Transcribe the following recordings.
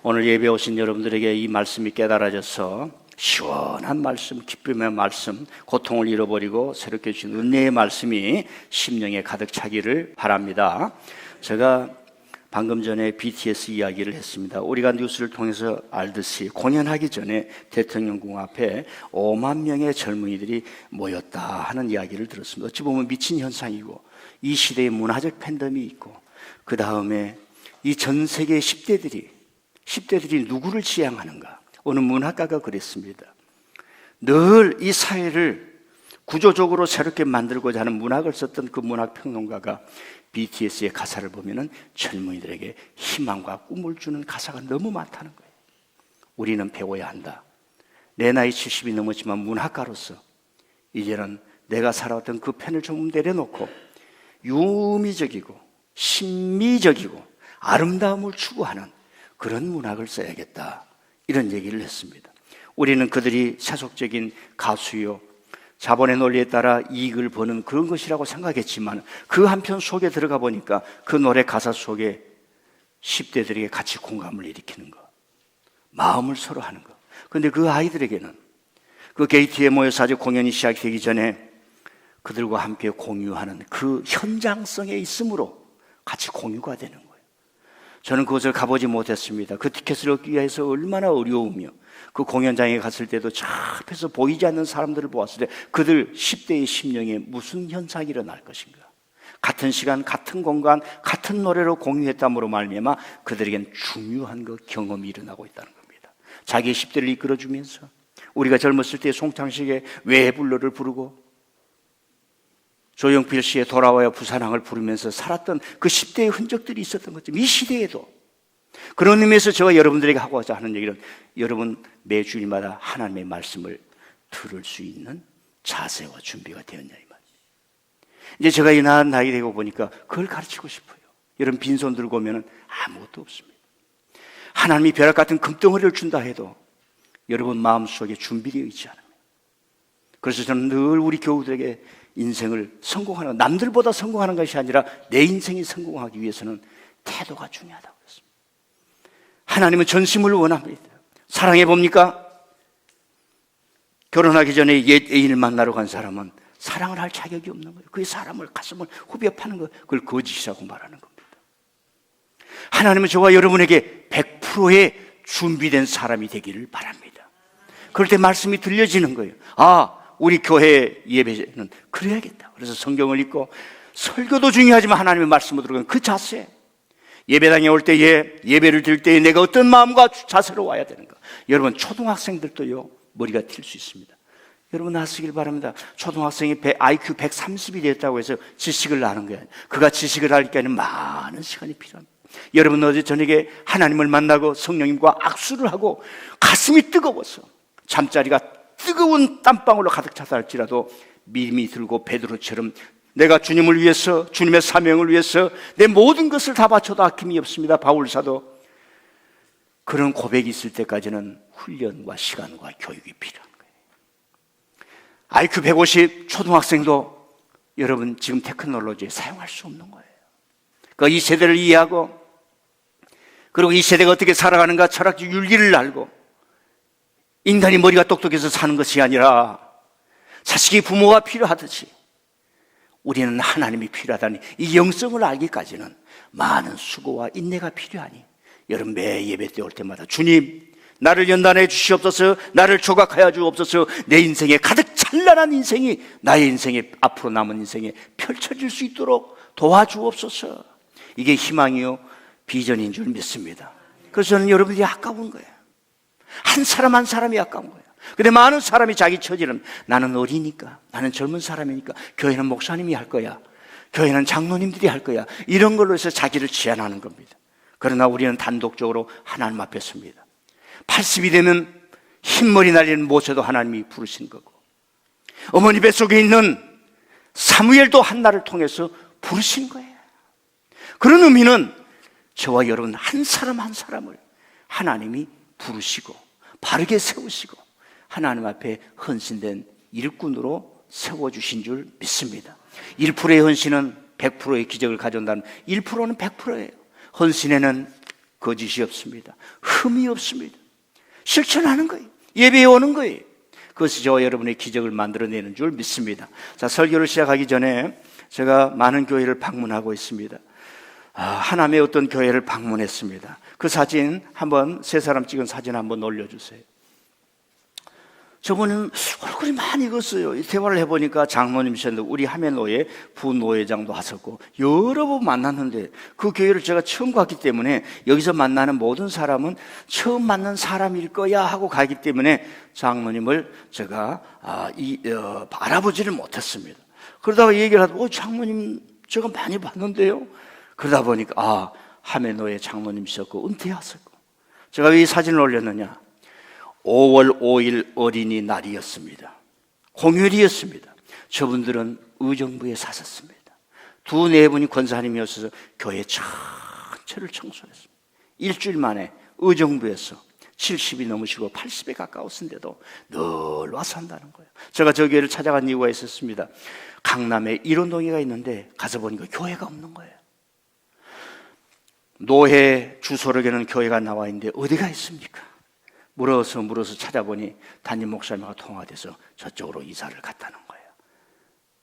오늘 예배 오신 여러분들에게 이 말씀이 깨달아져서 시원한 말씀, 기쁨의 말씀, 고통을 잃어버리고 새롭게 주신 은혜의 말씀이 심령에 가득 차기를 바랍니다. 제가 방금 전에 BTS 이야기를 했습니다. 우리가 뉴스를 통해서 알듯이 공연하기 전에 대통령궁 앞에 5만 명의 젊은이들이 모였다 하는 이야기를 들었습니다. 어찌 보면 미친 현상이고 이 시대의 문화적 팬덤이 있고, 그 다음에 이 전 세계 10대들이 누구를 지향하는가? 어느 문학가가 그랬습니다. 늘 이 사회를 구조적으로 새롭게 만들고자 하는 문학을 썼던 그 문학평론가가 BTS의 가사를 보면은 젊은이들에게 희망과 꿈을 주는 가사가 너무 많다는 거예요. 우리는 배워야 한다. 내 나이 70이 넘었지만 문학가로서 이제는 내가 살아왔던 그 펜을 좀 내려놓고 유미적이고 신미적이고 아름다움을 추구하는 그런 문학을 써야겠다, 이런 얘기를 했습니다. 우리는 그들이 세속적인 가수요, 자본의 논리에 따라 이익을 버는 그런 것이라고 생각했지만 그 한편 속에 들어가 보니까 그 노래 가사 속에 10대들에게 같이 공감을 일으키는 것, 마음을 서로 하는 것. 그런데 그 아이들에게는 그 게이트에 모여서 아직 공연이 시작되기 전에 그들과 함께 공유하는 그 현장성에 있으므로 같이 공유가 되는 거예요. 저는 그곳을 가보지 못했습니다. 그 티켓을 얻기 위해서 얼마나 어려우며, 그 공연장에 갔을 때도 저 앞에서 보이지 않는 사람들을 보았을 때 그들 10대의 심령에 무슨 현상이 일어날 것인가. 같은 시간, 같은 공간, 같은 노래로 공유했다므로 말미암아 그들에겐 중요한 그 경험이 일어나고 있다는 겁니다. 자기의 10대를 이끌어주면서 우리가 젊었을 때 송창식의 왜 불러를 부르고 조용필 씨의 돌아와요 부산항을 부르면서 살았던 그 10대의 흔적들이 있었던 것처럼 이 시대에도, 그런 의미에서 제가 여러분들에게 하고자 하는 얘기는, 여러분 매 주일마다 하나님의 말씀을 들을 수 있는 자세와 준비가 되었냐 이 말이에요. 이제 제가 이 나이 되고 보니까 그걸 가르치고 싶어요. 여러분 빈손 들고 오면 아무것도 없습니다. 하나님이 벼락 같은 금덩어리를 준다 해도 여러분 마음속에 준비되어 있지 않아요. 그래서 저는 늘 우리 교우들에게 인생을 성공하는, 남들보다 성공하는 것이 아니라 내 인생이 성공하기 위해서는 태도가 중요하다고 했습니다. 하나님은 전심을 원합니다. 사랑해 봅니까? 결혼하기 전에 옛 애인을 만나러 간 사람은 사랑을 할 자격이 없는 거예요. 그 사람을 가슴을 후벼 파는 거, 그걸 거짓이라고 말하는 겁니다. 하나님은 저와 여러분에게 100%의 준비된 사람이 되기를 바랍니다. 그럴 때 말씀이 들려지는 거예요. 아, 우리 교회 예배는 그래야겠다. 그래서 성경을 읽고, 설교도 중요하지만 하나님의 말씀을 들어가는 그 자세, 예배당에 올 때에, 예배를 드릴 때에 내가 어떤 마음과 자세로 와야 되는가. 여러분 초등학생들도요 머리가 튈 수 있습니다. 여러분 아시길 바랍니다. 초등학생이 IQ 130이 됐다고 해서 지식을 아는 거예요. 그가 지식을 알기에는 많은 시간이 필요합니다. 여러분 어제 저녁에 하나님을 만나고 성령님과 악수를 하고 가슴이 뜨거워서 잠자리가 뜨거운 땀방울로 가득 차다 할지라도 믿음이 들고 베드로처럼 내가 주님을 위해서, 주님의 사명을 위해서 내 모든 것을 다 바쳐도 아낌이 없습니다. 바울사도 그런 고백이 있을 때까지는 훈련과 시간과 교육이 필요한 거예요. IQ 150 초등학생도 여러분 지금 테크놀로지에 사용할 수 없는 거예요. 그 이 세대를 이해하고, 그리고 이 세대가 어떻게 살아가는가 철학적 윤리를 알고, 인간이 머리가 똑똑해서 사는 것이 아니라 자식이 부모가 필요하듯이 우리는 하나님이 필요하다니, 이 영성을 알기까지는 많은 수고와 인내가 필요하니, 여러분 매 예배 때 올 때마다 주님 나를 연단해 주시옵소서, 나를 조각하여 주옵소서, 내 인생에 가득 찬란한 인생이 나의 인생에, 앞으로 남은 인생에 펼쳐질 수 있도록 도와주옵소서. 이게 희망이요 비전인 줄 믿습니다. 그래서 저는 여러분들이 아까운 거예요. 한 사람 한 사람이 아까운 거예요. 근데 많은 사람이 자기 처지는, 나는 어리니까, 나는 젊은 사람이니까, 교회는 목사님이 할 거야, 교회는 장로님들이 할 거야, 이런 걸로 해서 자기를 제한하는 겁니다. 그러나 우리는 단독적으로 하나님 앞에 섭니다. 80이 되면 흰머리 날리는 모세도 하나님이 부르신 거고, 어머니 뱃속에 있는 사무엘도 한나를 통해서 부르신 거예요. 그런 의미는 저와 여러분 한 사람 한 사람을 하나님이 부르시고 바르게 세우시고 하나님 앞에 헌신된 일꾼으로 세워주신 줄 믿습니다. 1%의 헌신은 100%의 기적을 가져온다는, 1%는 100%예요. 헌신에는 거짓이 없습니다. 흠이 없습니다. 실천하는 거예요. 예배에 오는 거예요. 그것이 저와 여러분의 기적을 만들어내는 줄 믿습니다. 자, 설교를 시작하기 전에 제가 많은 교회를 방문하고 있습니다. 하남의 어떤 교회를 방문했습니다. 그 사진 한번, 세 사람 찍은 사진 한번 올려주세요. 저분은 얼굴이 많이 익었어요. 대화를 해보니까 장로님이셨는데 우리 하매노예 부노회장도 하셨고 여러 번 만났는데, 그 교회를 제가 처음 갔기 때문에 여기서 만나는 모든 사람은 처음 만난 사람일 거야 하고 가기 때문에 장로님을 제가 알아보지를 못했습니다. 그러다가 얘기를 하다 장로님 제가 많이 봤는데요. 그러다 보니까 하매노예 장로님이셨고 은퇴하셨고. 제가 왜 이 사진을 올렸느냐, 5월 5일 어린이날이었습니다. 공휴일이었습니다. 저분들은 의정부에 사셨습니다. 두 네 분이 권사님이었어서 교회 전체를 청소했습니다. 일주일 만에 의정부에서 70이 넘으시고 80에 가까웠는데도 늘 와서 한다는 거예요. 제가 저 교회를 찾아간 이유가 있었습니다. 강남에 일원동이가 있는데 가서 보니까 교회가 없는 거예요. 노회 주소록에는 교회가 나와 있는데 어디가 있습니까? 물어서 찾아보니 담임 목사님과 통화돼서 저쪽으로 이사를 갔다는 거예요.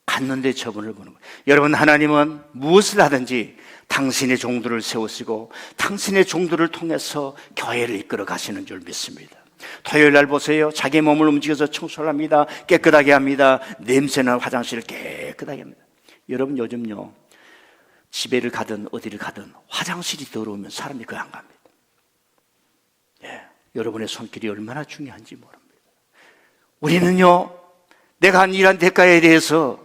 갔는데 저분을 보는 거예요. 여러분, 하나님은 무엇을 하든지 당신의 종들을 세우시고 당신의 종들을 통해서 교회를 이끌어 가시는 줄 믿습니다. 토요일 날 보세요. 자기 몸을 움직여서 청소를 합니다. 깨끗하게 합니다. 냄새나는 화장실을 깨끗하게 합니다. 여러분, 요즘요, 집에를 가든 어디를 가든 화장실이 더러우면 사람이 거기 안 갑니다. 여러분의 손길이 얼마나 중요한지 모릅니다. 우리는요, 내가 한 일한 대가에 대해서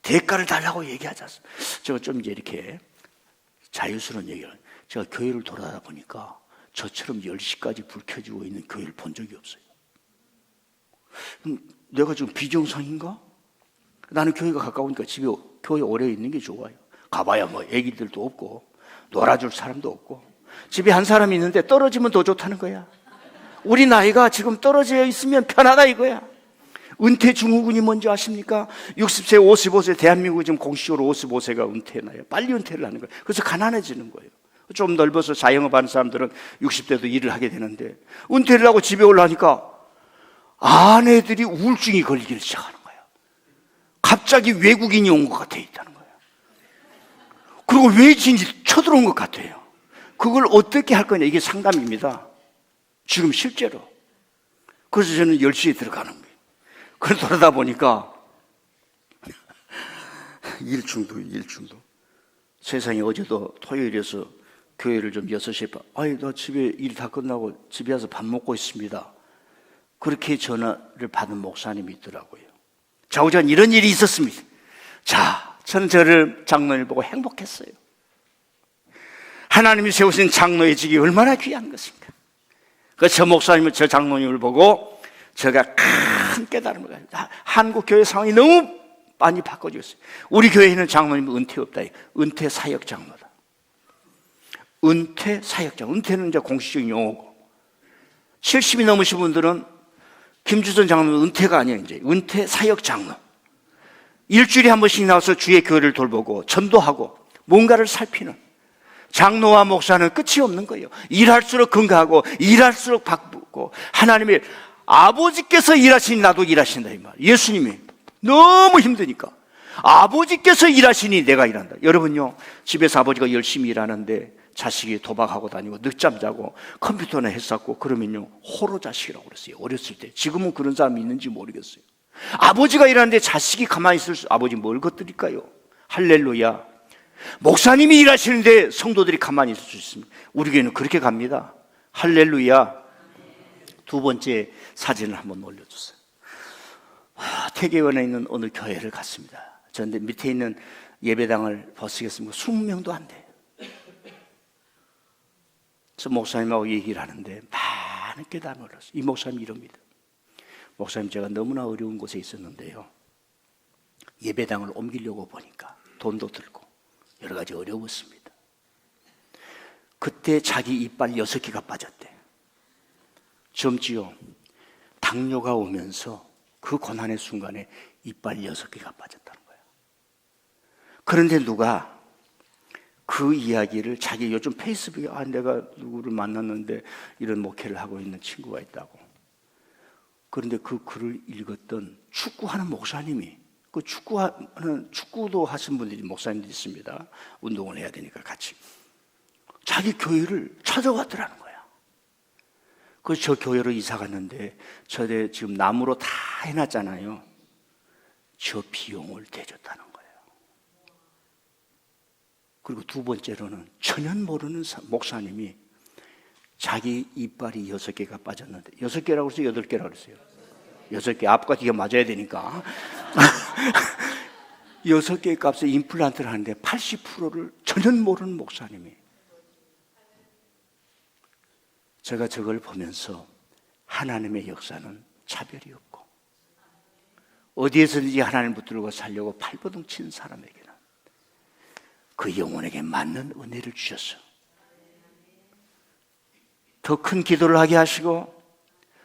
대가를 달라고 얘기하지 않습니다. 제가 좀 이제 이렇게 자유스러운 얘기를, 제가 교회를 돌아다 보니까 저처럼 10시까지 불 켜지고 있는 교회를 본 적이 없어요. 내가 지금 비정상인가? 나는 교회가 가까우니까 집에 교회 오래 있는 게 좋아요. 가봐야 뭐 애기들도 없고 놀아줄 사람도 없고, 집에 한 사람이 있는데 떨어지면 더 좋다는 거야. 우리 나이가 지금 떨어져 있으면 편하다 이거야. 은퇴 증후군이 뭔지 아십니까? 60세, 55세, 대한민국이 지금 공식적으로 55세가 은퇴나요. 빨리 은퇴를 하는 거예요. 그래서 가난해지는 거예요. 좀 넓어서 자영업하는 사람들은 60대도 일을 하게 되는데, 은퇴를 하고 집에 올라가니까 아내들이 우울증이 걸리기 시작하는 거예요. 갑자기 외국인이 온 것 같아 있다는 거예요. 그리고 외진이 쳐들어온 것 같아요. 그걸 어떻게 할 거냐, 이게 상담입니다. 지금 실제로. 그래서 저는 10시에 들어가는 거예요. 그래서 돌아다 보니까 일중도. 세상에, 어제도 토요일이어서 교회를 좀 6시에 나 집에 일 다 끝나고 집에 와서 밥 먹고 있습니다. 그렇게 전화를 받은 목사님이 있더라고요. 좌우전 이런 일이 있었습니다. 자, 저는 저를 장로를 보고 행복했어요. 하나님이 세우신 장로의 직이 얼마나 귀한 것인가. 그래서 저 목사님은 저 장로님을 보고 제가 큰 깨달음을 가졌어요. 한국 교회 상황이 너무 많이 바꿔져 있어요. 우리 교회에는 장로님은 은퇴 없다. 은퇴 사역 장로다. 은퇴 사역 장로. 은퇴는 이제 공식적인 용어고, 70이 넘으신 분들은 김주선 장로는 은퇴가 아니에요. 이제 은퇴 사역 장로. 일주일에 한 번씩 나와서 주의 교회를 돌보고 전도하고 뭔가를 살피는 장로와 목사는 끝이 없는 거예요. 일할수록 건강하고 일할수록 바쁘고, 하나님의 아버지께서 일하시니 나도 일하신다 이 말. 예수님이 너무 힘드니까 아버지께서 일하시니 내가 일한다. 여러분요, 집에서 아버지가 열심히 일하는데 자식이 도박하고 다니고 늦잠 자고 컴퓨터나 했었고 그러면요, 호로 자식이라고 그랬어요. 어렸을 때. 지금은 그런 사람이 있는지 모르겠어요. 아버지가 일하는데 자식이 가만히 있을 수, 아버지 뭘 것들일까요? 할렐루야. 목사님이 일하시는데 성도들이 가만히 있을 수 있습니다. 우리 교회는 그렇게 갑니다. 할렐루야. 두 번째 사진을 한번 올려주세요. 태계원에 있는 어느 교회를 갔습니다. 그런데 밑에 있는 예배당을 벗으겠습니까? 20명도 안 돼요. 그래서 목사님하고 얘기를 하는데 많은 깨달음을 얻었어요. 이 목사님이 이럽니다. 목사님, 제가 너무나 어려운 곳에 있었는데요, 예배당을 옮기려고 보니까 돈도 들고 여러 가지 어려웠습니다. 그때 자기 이빨 6개가 빠졌대. 젊지요. 당뇨가 오면서 그 고난의 순간에 이빨 6개가 빠졌다는 거예요. 그런데 누가 그 이야기를 자기 요즘 페이스북에 내가 누구를 만났는데 이런 목회를 하고 있는 친구가 있다고. 그런데 그 글을 읽었던 축구하는 목사님이, 그 축구도 하신 분들이 목사님들이 있습니다. 운동을 해야 되니까 같이. 자기 교회를 찾아왔더라는 거야. 그래서 저 교회로 이사 갔는데 저에 지금 나무로 다 해놨잖아요. 저 비용을 대줬다는 거예요. 그리고 두 번째로는 전혀 모르는 목사님이 자기 이빨이 6개가 빠졌는데, 6개라고 그랬어요? 8개라고 그랬어요? 6개, 앞과 뒤가 맞아야 되니까 6개의 값에 임플란트를 하는데 80%를 전혀 모르는 목사님이. 제가 저걸 보면서 하나님의 역사는 차별이 없고, 어디에서든지 하나님을 붙들고 살려고 발버둥 치는 사람에게는 그 영혼에게 맞는 은혜를 주셨어. 더 큰 기도를 하게 하시고,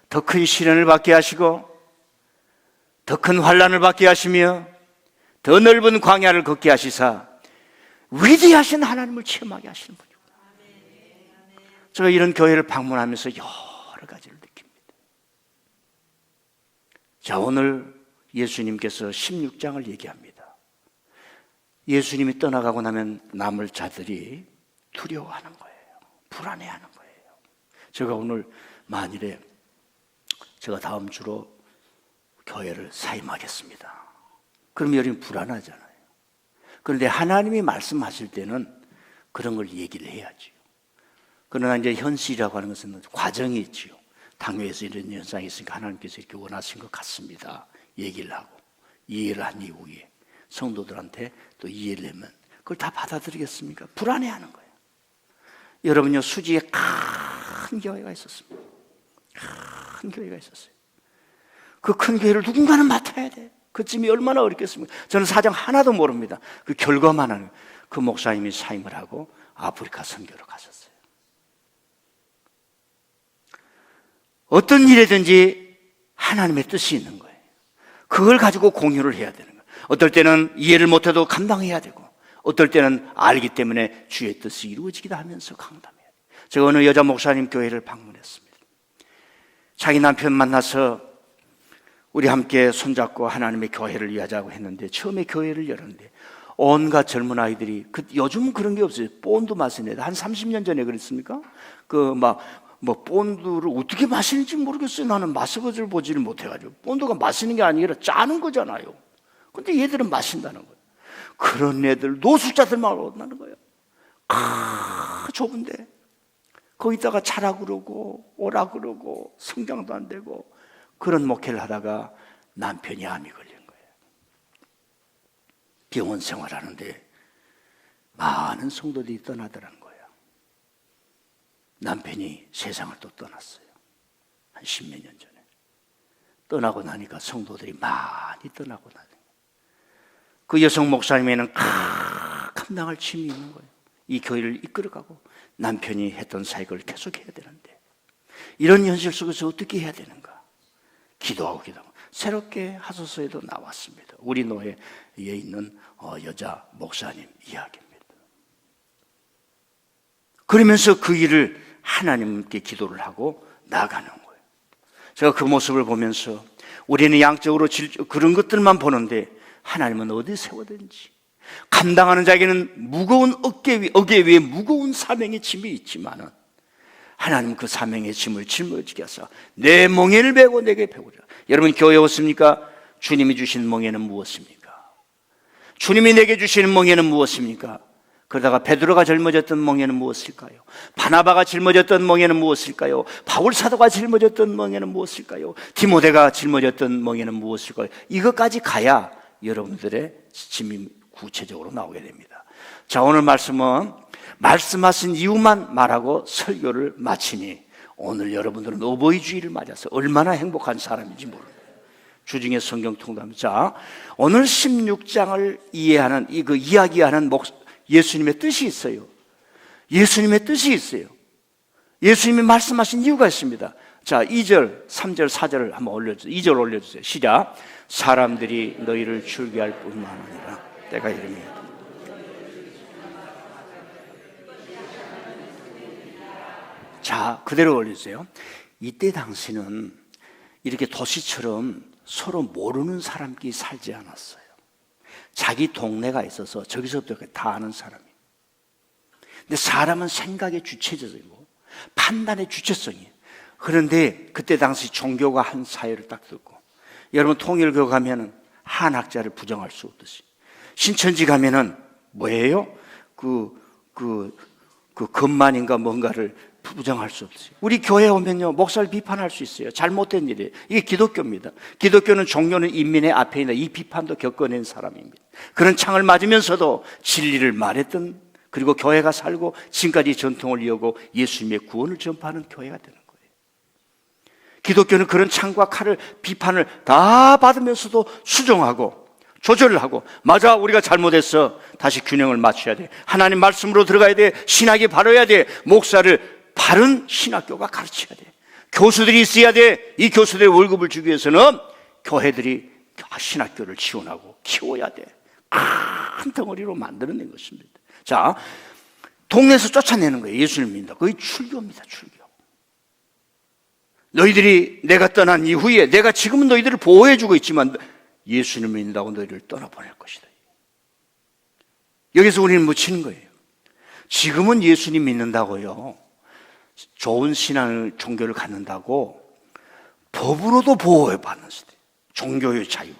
더 큰 시련을 받게 하시고, 더 큰 환난을 받게 하시며, 더 넓은 광야를 걷게 하시사 위대하신 하나님을 체험하게 하시는 분이구나. 제가 이런 교회를 방문하면서 여러 가지를 느낍니다. 자, 오늘 예수님께서 16장을 얘기합니다. 예수님이 떠나가고 나면 남을 자들이 두려워하는 거예요. 불안해하는 거예요. 제가 오늘 만일에 제가 다음 주로 교회를 사임하겠습니다. 그럼 여러분 불안하잖아요. 그런데 하나님이 말씀하실 때는 그런 걸 얘기를 해야지요. 그러나 이제 현실이라고 하는 것은 과정이 있지요. 당뇨에서 이런 현상이 있으니까 하나님께서 이렇게 원하신 것 같습니다. 얘기를 하고 이해를 한 이후에 성도들한테 또 이해를 하면 그걸 다 받아들이겠습니까? 불안해하는 거예요. 여러분요, 수지에 큰 교회가 있었습니다. 큰 교회가 있었어요. 그 큰 교회를 누군가는 맡아야 돼. 그 짐이 얼마나 어렵겠습니까? 저는 사정 하나도 모릅니다. 그 결과만 하는 그 목사님이 사임을 하고 아프리카 선교로 가셨어요. 어떤 일이든지 하나님의 뜻이 있는 거예요. 그걸 가지고 공유를 해야 되는 거예요. 어떨 때는 이해를 못해도 감당해야 되고, 어떨 때는 알기 때문에 주의 뜻이 이루어지기도 하면서 강담해야 돼요. 제가 어느 여자 목사님 교회를 방문했습니다. 자기 남편 만나서 우리 함께 손잡고 하나님의 교회를 위하자고 했는데, 처음에 교회를 열었는데 온갖 젊은 아이들이, 요즘은 그런 게 없어요. 본드 마시네. 한 30년 전에 그랬습니까? 본드를 어떻게 마시는지 모르겠어요. 나는 마셔보지를 보지를 못해가지고. 본드가 마시는 게 아니라 짜는 거잖아요. 근데 얘들은 마신다는 거예요. 그런 애들, 노숙자들만 온다는 거예요. 좁은데 거기다가 자라 그러고 오라 그러고 성장도 안 되고 그런 목회를 하다가 남편이 암이 걸린 거예요. 병원 생활하는데 많은 성도들이 떠나더라는 거예요. 남편이 세상을 또 떠났어요. 한 10몇 년 전에. 떠나고 나니까 성도들이 많이 떠나고 나니까 그 여성 목사님에는 감당할 짐이 있는 거예요. 이 교회를 이끌어가고 남편이 했던 사역을 계속해야 되는데, 이런 현실 속에서 어떻게 해야 되는가? 기도하고 새롭게 하소서에도 나왔습니다. 우리 노예에 있는 여자 목사님 이야기입니다. 그러면서 그 일을 하나님께 기도를 하고 나아가는 거예요. 제가 그 모습을 보면서 우리는 양적으로 그런 것들만 보는데 하나님은 어디 세워든지 감당하는 자에게는 무거운 어깨 위에 무거운 사명의 짐이 있지만은 하나님은 그 사명의 짐을 짊어지게 하사 내 멍에를 메고 내게 배우라. 여러분 교회 오십니까? 주님이 주신 멍에는 무엇입니까? 주님이 내게 주시는 멍에는 무엇입니까? 그러다가 베드로가 짊어졌던 멍에는 무엇일까요? 바나바가 짊어졌던 멍에는 무엇일까요? 바울 사도가 짊어졌던 멍에는 무엇일까요? 디모데가 짊어졌던 멍에는 무엇일까요? 이것까지 가야 여러분들의 짐이 구체적으로 나오게 됩니다. 자, 오늘 말씀은 말씀하신 이유만 말하고 설교를 마치니 오늘 여러분들은 어버이 주일을 맞아서 얼마나 행복한 사람인지 모릅니다. 주중에 성경 통독. 자, 오늘 16장을 이해하는 그 이야기하는 예수님의 뜻이 있어요. 예수님의 뜻이 있어요. 예수님이 말씀하신 이유가 있습니다. 자, 2절, 3절, 4절을 한번 올려주세요. 2절 올려주세요. 시작. 사람들이 너희를 즐겨할 뿐만 아니라 때가 이르며 자, 그대로 올려주세요. 이때 당시는 이렇게 도시처럼 서로 모르는 사람끼리 살지 않았어요. 자기 동네가 있어서 저기서부터 다 아는 사람이에요. 근데 사람은 생각의 주체적이고 판단의 주체성이에요. 그런데 그때 당시 종교가 한 사회를 딱 듣고, 여러분 통일교 가면은 한학자를 부정할 수 없듯이, 신천지 가면은 뭐예요? 금만인가 뭔가를 부정할 수 없어요. 우리 교회 오면요, 목사를 비판할 수 있어요. 잘못된 일이에요. 이게 기독교입니다. 기독교는 종교는 인민의 앞에 있는 이 비판도 겪어낸 사람입니다. 그런 창을 맞으면서도 진리를 말했던, 그리고 교회가 살고 지금까지 전통을 이어고 예수님의 구원을 전파하는 교회가 되는 거예요. 기독교는 그런 창과 칼을, 비판을 다 받으면서도 수정하고 조절을 하고, 맞아, 우리가 잘못했어, 다시 균형을 맞춰야 돼, 하나님 말씀으로 들어가야 돼, 신학이 바로야 돼, 목사를 바른 신학교가 가르쳐야 돼, 교수들이 있어야 돼. 이 교수들의 월급을 주기 위해서는 교회들이 신학교를 지원하고 키워야 돼. 큰 덩어리로 만들어낸 것입니다. 자, 동네에서 쫓아내는 거예요. 예수를 믿는다. 그게 출교입니다. 출교. 너희들이 내가 떠난 이후에, 내가 지금은 너희들을 보호해주고 있지만 예수님을 믿는다고 너희를 떠나보낼 것이다. 여기서 우리는 묻히는 거예요. 지금은 예수님 믿는다고요, 좋은 신앙을, 종교를 갖는다고 법으로도 보호받는 시대, 종교의 자유,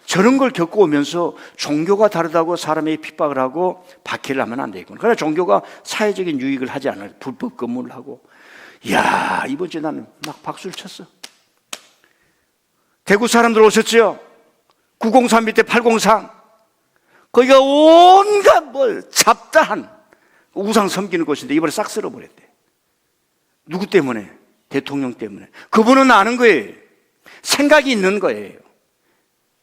저런 걸 겪어오면서 종교가 다르다고 사람에게 핍박을 하고 박해를 하면 안 되겠구나. 그러나 종교가 사회적인 유익을 하지 않아요. 불법 근무를 하고. 이야, 이번 주에 나는 막 박수를 쳤어. 대구 사람들 오셨죠? 903 밑에 803. 거기가 온갖 잡다한 우상 섬기는 곳인데 이번에 싹 쓸어버렸대. 누구 때문에? 대통령 때문에. 그분은 아는 거예요. 생각이 있는 거예요.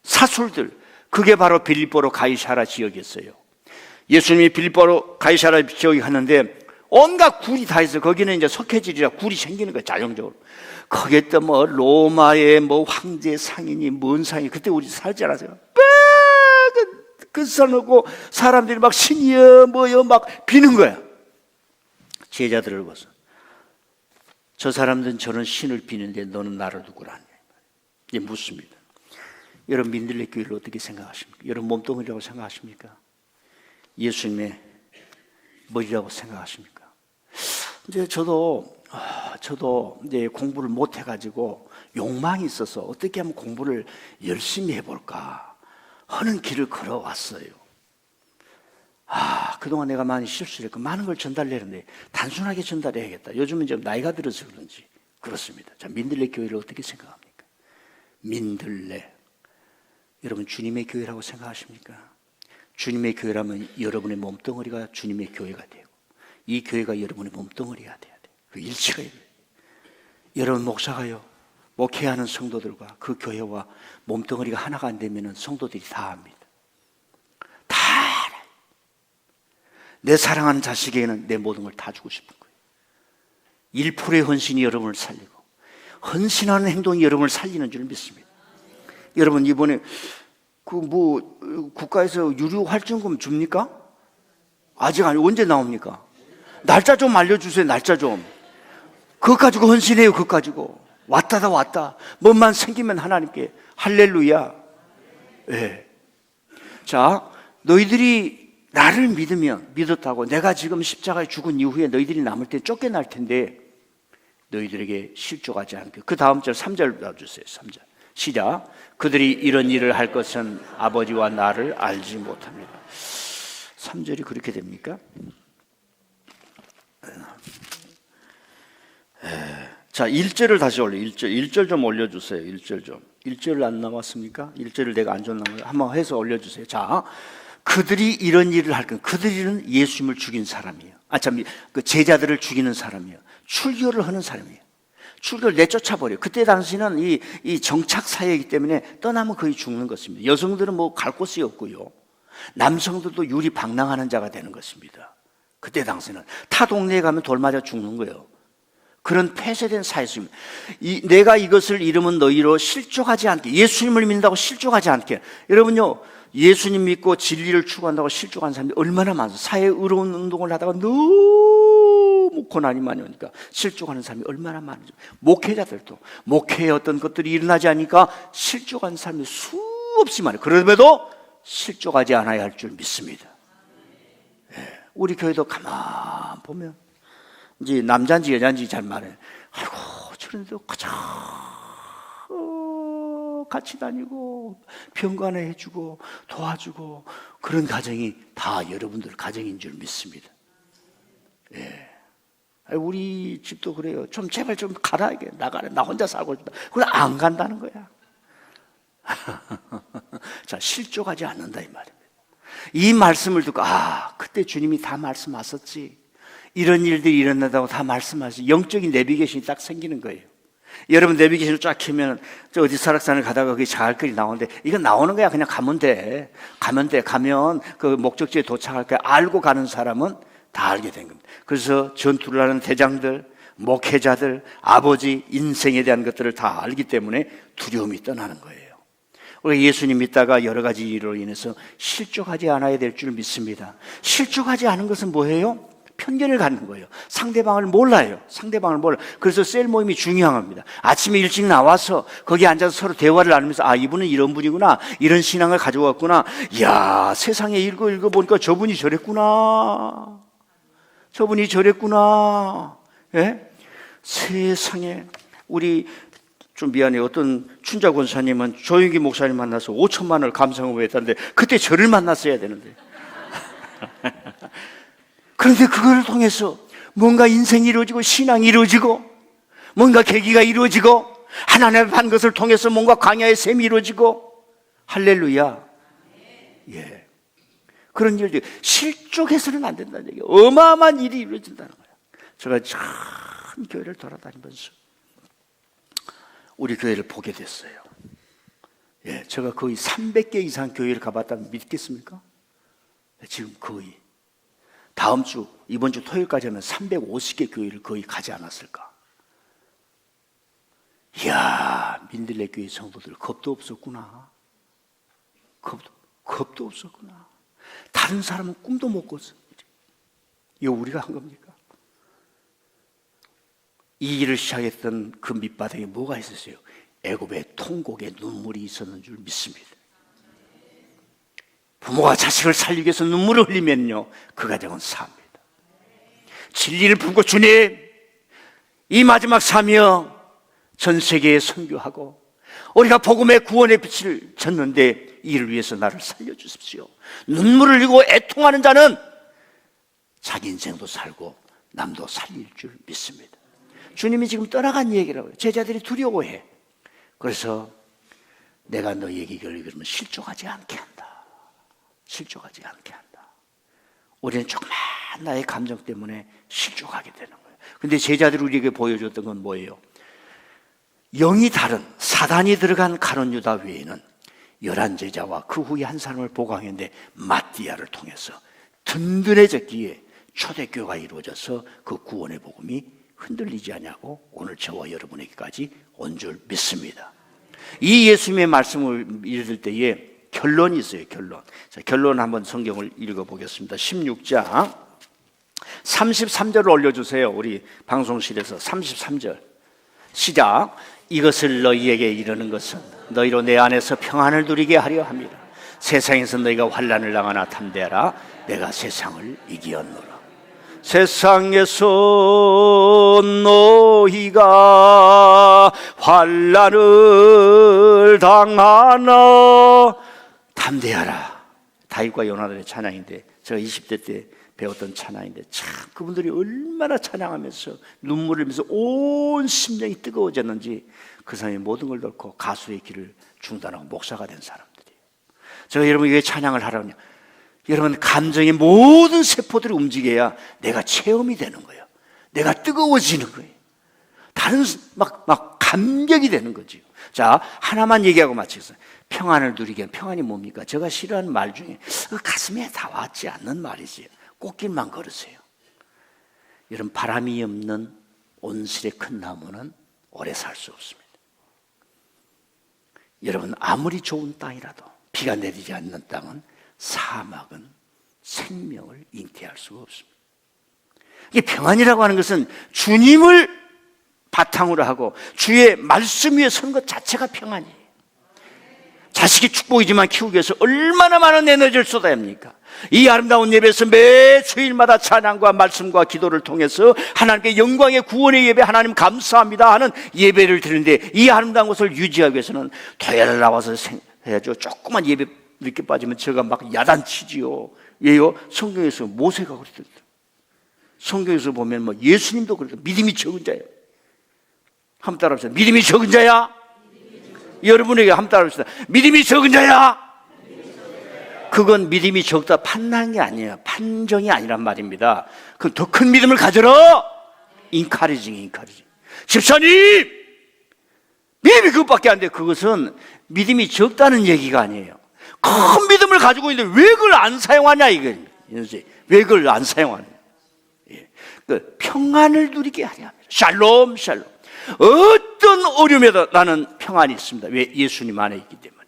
사술들, 그게 바로 빌립보로 가이사라 지역이었어요. 예수님이 빌립보로 가이사라 지역에 갔는데 온갖 굴이 다 있어요. 거기는 이제 석회질이라 굴이 생기는 거예요, 자연적으로. 거기에 또 로마의 황제 상인이, 뭔 상이, 그때 우리 살지 않았어요? 그 써놓고 사람들이 막 신이여 뭐여 막 비는 거야. 제자들을 봐서, 저 사람들은 저런 신을 비는데 너는 나를 누구라냐, 이제 묻습니다. 여러분 민들레 교회를 어떻게 생각하십니까? 여러분 몸뚱이라고 생각하십니까? 예수님의 머리라고 생각하십니까? 이제 저도 이제 공부를 못 해가지고 욕망이 있어서 어떻게 하면 공부를 열심히 해볼까 하는 길을 걸어왔어요. 그동안 내가 많이 실수를 했고 많은 걸 전달하는데 단순하게 전달해야겠다. 요즘은 좀 나이가 들어서 그런지 그렇습니다. 자, 민들레 교회를 어떻게 생각합니까? 민들레, 여러분 주님의 교회라고 생각하십니까? 주님의 교회라면 여러분의 몸뚱어리가 주님의 교회가 되고, 이 교회가 여러분의 몸뚱어리가 돼야 돼요. 그 일치가 돼요. 여러분 목사가요, 목회하는 성도들과 그 교회와 몸뚱어리가 하나가 안 되면 성도들이 다 합니다. 다 알아요. 내 사랑하는 자식에게는 내 모든 걸 다 주고 싶은 거예요. 1%의 헌신이 여러분을 살리고, 헌신하는 행동이 여러분을 살리는 줄 믿습니다. 여러분 이번에 국가에서 유료 활증금 줍니까? 아직 아니, 언제 나옵니까? 날짜 좀 알려주세요. 날짜 좀. 그것 가지고 헌신해요. 그것 가지고 왔다. 뭐만 생기면 하나님께 할렐루야. 네. 자, 너희들이 나를 믿었다고, 내가 지금 십자가에 죽은 이후에 너희들이 남을 때 쫓겨날 텐데 너희들에게 실족하지 않게. 그 다음 절 3절 봐주세요. 3절 시작. 그들이 이런 일을 할 것은 아버지와 나를 알지 못합니다. 3절이 그렇게 됩니까? 자, 1절을 다시 올려. 1절 좀 올려주세요. 1절 좀. 1절 안 나왔습니까? 1절을 내가 안 줬나? 한번 해서 올려주세요. 자, 그들이 이런 일을 할 것. 그들은 예수님을 죽인 사람이에요. 그 제자들을 죽이는 사람이에요. 출교를 하는 사람이에요. 출교를 내쫓아버려요. 그때 당시는 이 정착 사회이기 때문에 떠나면 거의 죽는 것입니다. 여성들은 갈 곳이 없고요. 남성들도 유리방랑하는 자가 되는 것입니다. 그때 당시는 타 동네에 가면 돌 맞아 죽는 거예요. 그런 폐쇄된 사회였습니다. 내가 이것을 이름은 너희로 실족하지 않게, 예수님을 믿는다고 실족하지 않게. 여러분요, 예수님 믿고 진리를 추구한다고 실족한 사람들이 얼마나 많아요. 사회 의로운 운동을 하다가 너무 너무 고난이 많이 오니까 실족하는 사람이 얼마나 많은지. 목회자들도 목회에 어떤 것들이 일어나지 않으니까 실족한 사람이 수없이 많아요. 그럼에도 실족하지 않아야 할 줄 믿습니다. 예, 우리 교회도 가만 보면 이제 남자인지 여자인지 잘 말해요. 아이고 저런데도 그저 같이 다니고 병간에 해주고 도와주고 그런 가정이 다 여러분들 가정인 줄 믿습니다. 예. 우리 집도 그래요. 좀 제발 좀 가라. 나가라. 나 혼자 살고 싶다. 그래 안 간다는 거야. 자, 실족하지 않는다 이 말입니다. 이 말씀을 듣고 그때 주님이 다 말씀하셨지. 이런 일들이 일어난다고 다 말씀하시. 영적인 내비게이션이 딱 생기는 거예요. 여러분 내비게이션을 쫙 켜면 저 어디 설악산을 가다가 거기 자갈길이 나오는데 이건 나오는 거야. 그냥 가면 돼. 가면 그 목적지에 도착할 거야. 알고 가는 사람은 다 알게 된 겁니다. 그래서 전투를 하는 대장들, 목회자들, 아버지 인생에 대한 것들을 다 알기 때문에 두려움이 떠나는 거예요. 우리 예수님 믿다가 여러 가지 일로 인해서 실족하지 않아야 될 줄 믿습니다. 실족하지 않은 것은 뭐예요? 편견을 갖는 거예요. 상대방을 몰라요. 그래서 셀 모임이 중요합니다. 아침에 일찍 나와서 거기 앉아서 서로 대화를 나누면서 이분은 이런 분이구나, 이런 신앙을 가지고 왔구나. 이야, 세상에 읽어보니까 저분이 저랬구나. 예? 세상에. 우리 좀 미안해요. 어떤 춘자 권사님은 조영기 목사님 만나서 5천만 원을 감상을 했다는데 그때 저를 만났어야 되는데. 그런데 그걸 통해서 뭔가 인생이 이루어지고 신앙이 이루어지고 뭔가 계기가 이루어지고 하나님의 한 것을 통해서 뭔가 광야의 셈이 이루어지고 할렐루야. 예. 그런 일들 실족해서는 안 된다는 얘기예요. 어마어마한 일이 이루어진다는 거예요. 제가 참 교회를 돌아다니면서 우리 교회를 보게 됐어요. 예, 제가 거의 300개 이상 교회를 가봤다면 믿겠습니까? 지금 거의 다음 주, 이번 주 토요일까지 하면 350개 교회를 거의 가지 않았을까? 이야, 민들레 교회 성도들 겁도 없었구나. 겁도 없었구나. 다른 사람은 꿈도 못 꿨어. 이거 우리가 한 겁니까? 이 일을 시작했던 그 밑바닥에 뭐가 있었어요? 애굽의 통곡에 눈물이 있었는 줄 믿습니다. 부모가 자식을 살리기 위해서 눈물을 흘리면요, 그 가정은 삽니다. 진리를 품고 주님, 이 마지막 사명 전 세계에 선교하고 우리가 복음의 구원의 빛을 졌는데 이를 위해서 나를 살려주십시오. 눈물을 흘리고 애통하는 자는 자기 인생도 살고 남도 살릴 줄 믿습니다. 주님이 지금 떠나간 얘기라고 해요. 제자들이 두려워해. 그래서 내가 너희에게 이르면 실족하지 않게 한다. 실족하지 않게 한다. 우리는 조그만 나의 감정 때문에 실족하게 되는 거예요. 근데 제자들이 우리에게 보여줬던 건 뭐예요? 영이 다른 사단이 들어간 가룟 유다 외에는 11제자와 그 후에 한 사람을 보강했는데 마띠아를 통해서 든든해졌기에 초대교회가 이루어져서 그 구원의 복음이 흔들리지 않냐고 오늘 저와 여러분에게까지 온 줄 믿습니다. 이 예수님의 말씀을 읽을 때에 결론이 있어요. 자, 결론 한번 성경을 읽어보겠습니다. 16장 33절을 올려주세요. 우리 방송실에서 33절 시작. 이것을 너희에게 이르는 것은 너희로 내 안에서 평안을 누리게 하려 함이라. 세상에서 너희가 환난을 당하나 담대하라. 내가 세상을 이기었노라. 세상에서 너희가 환난을 당하나 담대하라. 다윗과 요나단의 찬양인데 제가 20대 때 배웠던 찬양인데 참 그분들이 얼마나 찬양하면서 눈물을 흘리면서 온 심령이 뜨거워졌는지 그 사람이 모든 걸 놓고 가수의 길을 중단하고 목사가 된 사람들이에요. 제가 여러분에게 왜 찬양을 하라냐? 여러분 감정의 모든 세포들이 움직여야 내가 체험이 되는 거예요. 내가 뜨거워지는 거예요. 다른 막 감격이 되는 거지요. 자, 하나만 얘기하고 마치겠습니다. 평안을 누리게 하는 평안이 뭡니까? 제가 싫어하는 말 중에 가슴에 다 와닿지 않는 말이지. 꽃길만 걸으세요. 여러분 바람이 없는 온실의 큰 나무는 오래 살 수 없습니다. 여러분 아무리 좋은 땅이라도 비가 내리지 않는 땅은 사막은 생명을 잉태할 수가 없습니다. 이 평안이라고 하는 것은 주님을 바탕으로 하고 주의 말씀 위에 선 것 자체가 평안이에요. 자식이 축복이지만 키우기 위해서 얼마나 많은 에너지를 쏟아야 합니까? 이 아름다운 예배에서 매 주일마다 찬양과 말씀과 기도를 통해서 하나님께 영광의 구원의 예배, 하나님 감사합니다 하는 예배를 드리는데, 이 아름다운 것을 유지하기 위해서는 토요일 나와서 해야죠. 조그만 예배 늦게 빠지면 제가 막 야단치지요. 왜요? 성경에서 모세가 그랬습니다. 성경에서 보면 뭐 예수님도 그렇게 믿음이 적은 자예요. 한번 따라합시다. 믿음이 적은 자야. 여러분에게 한번 따라합시다. 믿음이 적은 자야. 그건 믿음이 적다 판단한 게 아니에요. 판정이 아니란 말입니다. 그건 더 큰 믿음을 가져라. 인카리징. 집사님, 믿음이 그것밖에 안 돼. 그것은 믿음이 적다는 얘기가 아니에요. 큰 믿음을 가지고 있는데 왜 그걸 안 사용하냐 이거예요. 왜 그걸 안 사용하냐. 그 평안을 누리게 하려 합니다. 샬롬. 어떤 어려움에도 나는 평안이 있습니다. 왜? 예수님 안에 있기 때문에.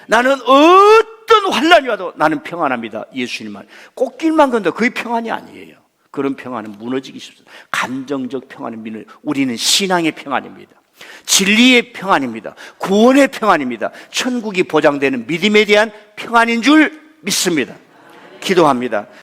나는 어떤 환난이 와도 나는 평안합니다. 예수님 안에. 꽃길만 건도 그게 평안이 아니에요. 그런 평안은 무너지기 쉽습니다. 감정적 평안은 우리는 신앙의 평안입니다. 진리의 평안입니다. 구원의 평안입니다. 천국이 보장되는 믿음에 대한 평안인 줄 믿습니다. 기도합니다.